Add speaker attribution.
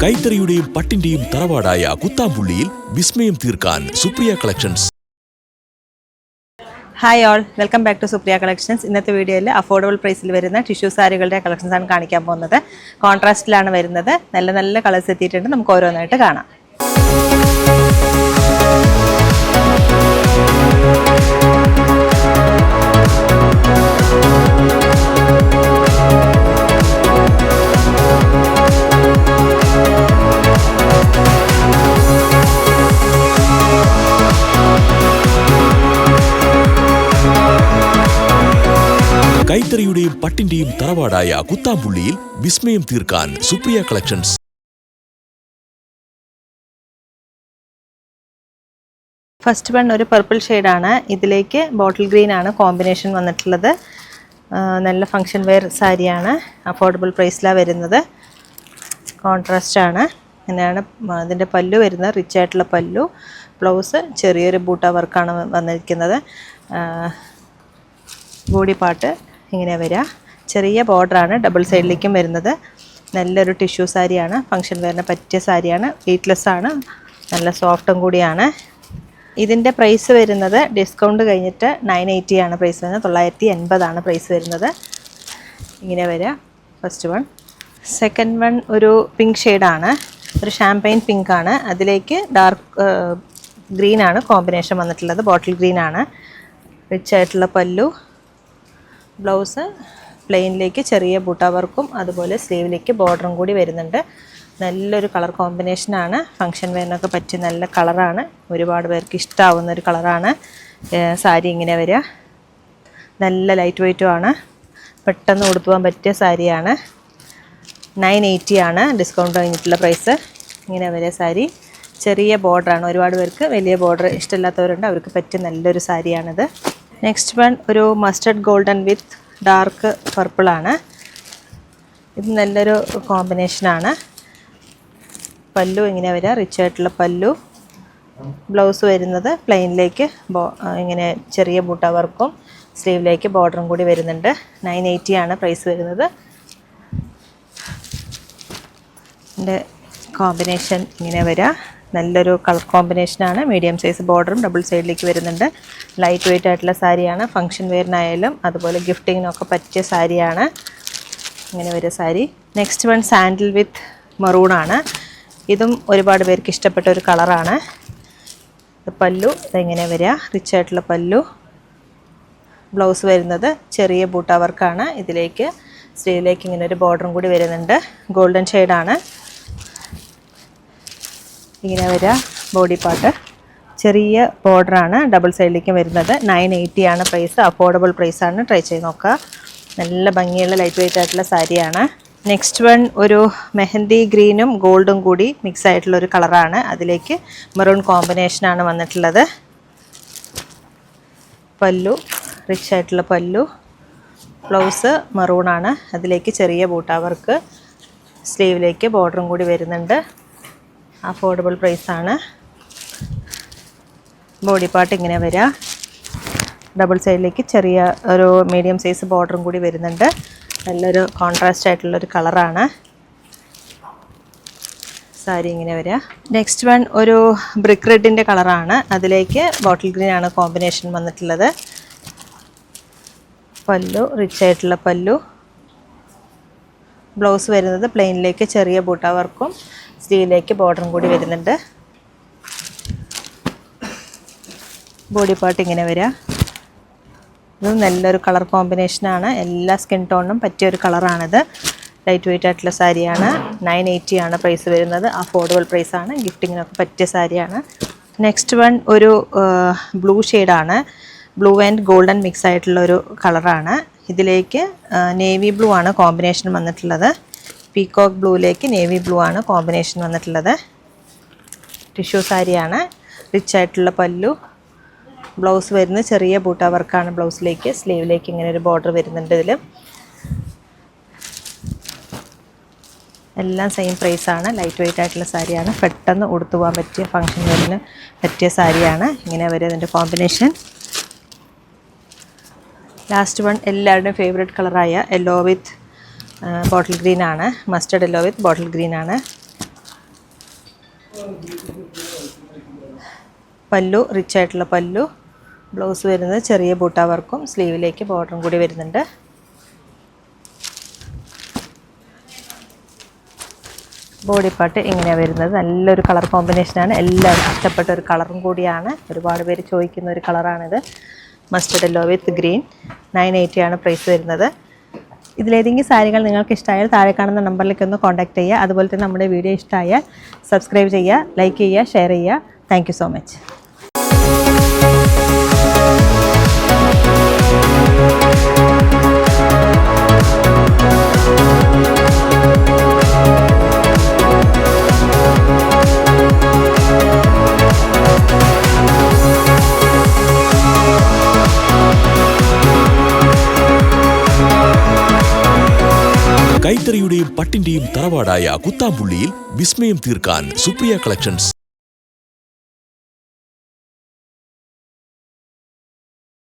Speaker 1: കൈത്തറിയുടെയും പട്ടിന്റെയും തറവാടായ കുത്താമ്പുള്ളിയിൽ വിസ്മയം തീർക്കാൻ Supriya collections.
Speaker 2: Hi all, welcome back to Supriya collections. ഇന്നത്തെ വീഡിയോയിൽ അഫോർഡബിൾ പ്രൈസിൽ വരുന്ന ടിഷ്യൂ സാരികളുടെ കളക്ഷൻസ് ആണ് കാണിക്കാൻ പോകുന്നത്. കോൺട്രാസ്റ്റിലാണ് വരുന്നത്. നല്ല നല്ല കളേഴ്സ് എത്തിയിട്ടുണ്ട്. നമുക്ക് ഓരോന്നായിട്ട് കാണാം.
Speaker 1: കൈത്തറിയുടെയും പട്ടിന്റെയും തറവാടായ കുത്താമ്പുള്ളിയിൽ വിസ്മയം തീർക്കാൻ സുപ്രിയ കളക്ഷൻസ്.
Speaker 2: ഫസ്റ്റ് വൺ ഒരു പർപ്പിൾ ഷെയ്ഡാണ്. ഇതിലേക്ക് ബോട്ടിൽ ഗ്രീൻ ആണ് കോമ്പിനേഷൻ വന്നിട്ടുള്ളത്. നല്ല ഫങ്ഷൻ വെയർ സാരിയാണ്. അഫോർഡബിൾ പ്രൈസിലാണ് വരുന്നത്. കോൺട്രാസ്റ്റ് ആണ്. അങ്ങനെയാണ് ഇതിൻ്റെ പല്ലു വരുന്നത്. റിച്ച് ആയിട്ടുള്ള പല്ലു. ബ്ലൗസ് ചെറിയൊരു ബൂട്ട വർക്കാണ് വന്നിരിക്കുന്നത്. ബോഡി പാർട്ട് ഇങ്ങനെ വരിക. ചെറിയ ബോർഡറാണ്. ഡബിൾ സൈഡിലേക്കും വരുന്നത്. നല്ലൊരു ടിഷ്യൂ സാരിയാണ്. ഫങ്ഷൻ വെയറിന് പറ്റിയ സാരിയാണ്. വെയ്റ്റ്ലെസ് ആണ്. നല്ല സോഫ്റ്റും കൂടിയാണ്. ഇതിൻ്റെ പ്രൈസ് വരുന്നത് ഡിസ്കൗണ്ട് കഴിഞ്ഞിട്ട് 980 ആണ് പ്രൈസ് വരുന്നത്. 980 ആണ് പ്രൈസ് വരുന്നത്. ഇങ്ങനെ വരിക ഫസ്റ്റ് വൺ. സെക്കൻഡ് വൺ ഒരു പിങ്ക് ഷെയ്ഡാണ്. ഒരു ഷാമ്പെയിൻ പിങ്ക് ആണ്. അതിലേക്ക് ഡാർക്ക് ഗ്രീനാണ് കോമ്പിനേഷൻ വന്നിട്ടുള്ളത്. ബോട്ടിൽ ഗ്രീനാണ്. റിച്ച് ആയിട്ടുള്ള പല്ലു. ബ്ലൗസ് പ്ലെയിനിലേക്ക് ചെറിയ ബൂട്ട വർക്കും അതുപോലെ സ്ലീവിലേക്ക് ബോർഡറും കൂടി വരുന്നുണ്ട്. നല്ലൊരു കളർ കോമ്പിനേഷനാണ്. ഫങ്ഷൻ വെയറിനൊക്കെ പറ്റിയ നല്ല കളറാണ്. ഒരുപാട് പേർക്ക് ഇഷ്ടമാവുന്ന ഒരു കളറാണ്. സാരി ഇങ്ങനെ വരിക. നല്ല ലൈറ്റ് വെയ്റ്റും ആണ്. പെട്ടെന്ന് ഉടുത്തുപോകാൻ പറ്റിയ സാരിയാണ്. 980 ആണ് ഡിസ്കൗണ്ട് കഴിഞ്ഞിട്ടുള്ള പ്രൈസ്. ഇങ്ങനെ വരിക സാരി. ചെറിയ ബോർഡറാണ്. ഒരുപാട് പേർക്ക് വലിയ ബോർഡർ ഇഷ്ടമില്ലാത്തവരുണ്ട്. അവർക്ക് പറ്റിയ നല്ലൊരു സാരിയാണിത്. നെക്സ്റ്റ് വൺ ഒരു മസ്റ്റർഡ് ഗോൾഡൻ വിത്ത് ഡാർക്ക് പർപ്പിളാണ്. ഇത് നല്ലൊരു കോമ്പിനേഷനാണ്. പല്ലു ഇങ്ങനെ വരിക. റിച്ച് ആയിട്ടുള്ള പല്ലു. ബ്ലൗസ് വരുന്നത് പ്ലെയിനിലേക്ക് ഇങ്ങനെ ചെറിയ ബൂട്ട വർക്കും സ്ലീവിലേക്ക് ബോർഡറും കൂടി വരുന്നുണ്ട്. 980 ആണ് പ്രൈസ് വരുന്നത്. ഇതിൻ്റെ കോമ്പിനേഷൻ ഇങ്ങനെ വരിക. നല്ലൊരു കളർ കോമ്പിനേഷനാണ്. മീഡിയം സൈസ് ബോർഡറും ഡബിൾ സൈഡിലേക്ക് വരുന്നുണ്ട്. ലൈറ്റ് വെയ്റ്റ് ആയിട്ടുള്ള സാരിയാണ്. ഫങ്ഷൻ വെയറിനായാലും അതുപോലെ ഗിഫ്റ്റിങ്ങിനൊക്കെ പറ്റിയ സാരിയാണ്. ഇങ്ങനെ വരിക സാരി. നെക്സ്റ്റ് വൺ സാൻഡിൽ വിത്ത് മറൂണാണ്. ഇതും ഒരുപാട് പേർക്ക് ഇഷ്ടപ്പെട്ട ഒരു കളറാണ്. പല്ലു ഇതെങ്ങനെ വരിക. റിച്ച് ആയിട്ടുള്ള പല്ലു. ബ്ലൗസ് വരുന്നത് ചെറിയ ബൂട്ട വർക്കാണ്. ഇതിലേക്ക് സ്ലീവിലേക്ക് ഇങ്ങനെ ഒരു ബോർഡറും കൂടി വരുന്നുണ്ട്. ഗോൾഡൻ ഷെയ്ഡാണ്. ഇങ്ങനെ വരിക ബോഡി പാർട്ട്. ചെറിയ ബോർഡറാണ്. ഡബിൾ സൈഡിലേക്കും വരുന്നത്. 980 ആണ് പ്രൈസ്. അഫോർഡബിൾ പ്രൈസാണ്. ട്രൈ ചെയ്ത് നോക്കുക. നല്ല ഭംഗിയുള്ള ലൈറ്റ് വെയ്റ്റ് ആയിട്ടുള്ള സാരിയാണ്. നെക്സ്റ്റ് വൺ ഒരു മെഹന്തി ഗ്രീനും ഗോൾഡും കൂടി മിക്സ് ആയിട്ടുള്ളൊരു കളറാണ്. അതിലേക്ക് മെറൂൺ കോമ്പിനേഷനാണ് വന്നിട്ടുള്ളത്. പല്ലു റിച്ച് ആയിട്ടുള്ള പല്ലു. ബ്ലൗസ് മെറൂണാണ്. അതിലേക്ക് ചെറിയ ബൂട്ട വർക്ക്. സ്ലീവിലേക്ക് ബോർഡറും കൂടി വരുന്നുണ്ട്. അഫോർഡബിൾ പ്രൈസാണ്. ബോഡി പാർട്ട് ഇങ്ങനെ വരിക. ഡബിൾ സൈഡിലേക്ക് ചെറിയ ഒരു മീഡിയം സൈസ് ബോർഡറും കൂടി വരുന്നുണ്ട്. നല്ലൊരു കോൺട്രാസ്റ്റ് ആയിട്ടുള്ളൊരു കളറാണ്. സാരി ഇങ്ങനെ വരിക. നെക്സ്റ്റ് വൺ ഒരു ബ്രിക്ക് റെഡിൻ്റെ കളറാണ്. അതിലേക്ക് ബോട്ടിൽ ഗ്രീൻ ആണ് കോമ്പിനേഷൻ വന്നിട്ടുള്ളത്. പല്ലു റിച്ച് ആയിട്ടുള്ള പല്ലു. ബ്ലൗസ് വരുന്നത് പ്ലെയിനിലേക്ക് ചെറിയ ബൂട്ട വർക്കും സ്ലീവിലേക്ക് ബോർഡറും കൂടി വരുന്നുണ്ട്. ബോഡി പാർട്ട് ഇങ്ങനെ വരിക. ഇത് നല്ലൊരു കളർ കോമ്പിനേഷനാണ്. എല്ലാ സ്കിൻ ടോണിനും പറ്റിയൊരു കളറാണിത്. ലൈറ്റ് വെയ്റ്റ് ആയിട്ടുള്ള സാരിയാണ്. 980 ആണ് പ്രൈസ് വരുന്നത്. അഫോർഡബിൾ പ്രൈസാണ്. ഗിഫ്റ്റിങ്ങിനൊക്കെ പറ്റിയ സാരിയാണ്. നെക്സ്റ്റ് വൺ ഒരു ബ്ലൂ ഷെയ്ഡാണ്. ബ്ലൂ ആൻഡ് ഗോൾഡൻ മിക്സ് ആയിട്ടുള്ളൊരു കളറാണ്. ഇതിലേക്ക് നേവി ബ്ലൂ ആണ് കോമ്പിനേഷൻ വന്നിട്ടുള്ളത്. പീകോക്ക് ബ്ലൂയിലേക്ക് നേവി ബ്ലൂ ആണ് കോമ്പിനേഷൻ വന്നിട്ടുള്ളത്. ടിഷ്യൂ സാരിയാണ്. റിച്ച് ആയിട്ടുള്ള പല്ലു. ബ്ലൗസ് വരുന്നത് ചെറിയ ബൂട്ട വർക്കാണ്. ബ്ലൗസിലേക്ക് സ്ലീവിലേക്ക് ഇങ്ങനെ ഒരു ബോർഡർ വരുന്നുണ്ട്. ഇതിൽ എല്ലാം സെയിം പ്രൈസാണ്. ലൈറ്റ് വെയ്റ്റ് ആയിട്ടുള്ള സാരിയാണ്. പെട്ടെന്ന് ഉടുത്തു പോകാൻ പറ്റിയ ഫങ്ഷൻ വെയറിന് പറ്റിയ സാരിയാണ്. ഇങ്ങനെ വരും ഇതിൻ്റെ കോമ്പിനേഷൻ. ലാസ്റ്റ് വൺ എല്ലാവരുടെയും ഫേവറേറ്റ് കളറായ യെല്ലോ വിത്ത് ബോട്ടിൽ ഗ്രീൻ ആണ്. Mustard yellow with bottle green ആണ്. പല്ലു റിച്ച് ആയിട്ടുള്ള പല്ലു. ബ്ലൗസ് വരുന്നത് ചെറിയ ബൂട്ട വർക്കും സ്ലീവിലേക്ക് ബോർഡറും കൂടി വരുന്നുണ്ട്. ബോഡി പാർട്ട് ഇങ്ങനെയാണ് വരുന്നത്. നല്ലൊരു കളർ കോമ്പിനേഷനാണ്, എല്ലാവർക്കും ഇഷ്ടപ്പെട്ട ഒരു കളറും കൂടിയാണ്. ഒരുപാട് പേര് ചോദിക്കുന്ന ഒരു കളറാണിത്. Mustard yellow with green. 980 ആണ് പ്രൈസ് വരുന്നത്. ഇതിലേതെങ്കിലും സാരികൾ നിങ്ങൾക്ക് ഇഷ്ടമായാൽ താഴെ കാണുന്ന നമ്പറിലേക്ക് ഒന്ന് കോൺടാക്ട് ചെയ്യുക. അതുപോലെ തന്നെ നമ്മുടെ വീഡിയോ ഇഷ്ടമായാൽ സബ്സ്ക്രൈബ് ചെയ്യുക, ലൈക്ക് ചെയ്യുക, ഷെയർ ചെയ്യുക. Thank you so much.
Speaker 1: കൈത്തറിയുടെയും പട്ടിന്റെയും തറവാടായ കുത്താമ്പുള്ളിയിൽ വിസ്മയം തീർക്കാൻ സുപ്രിയ കളക്ഷൻസ്.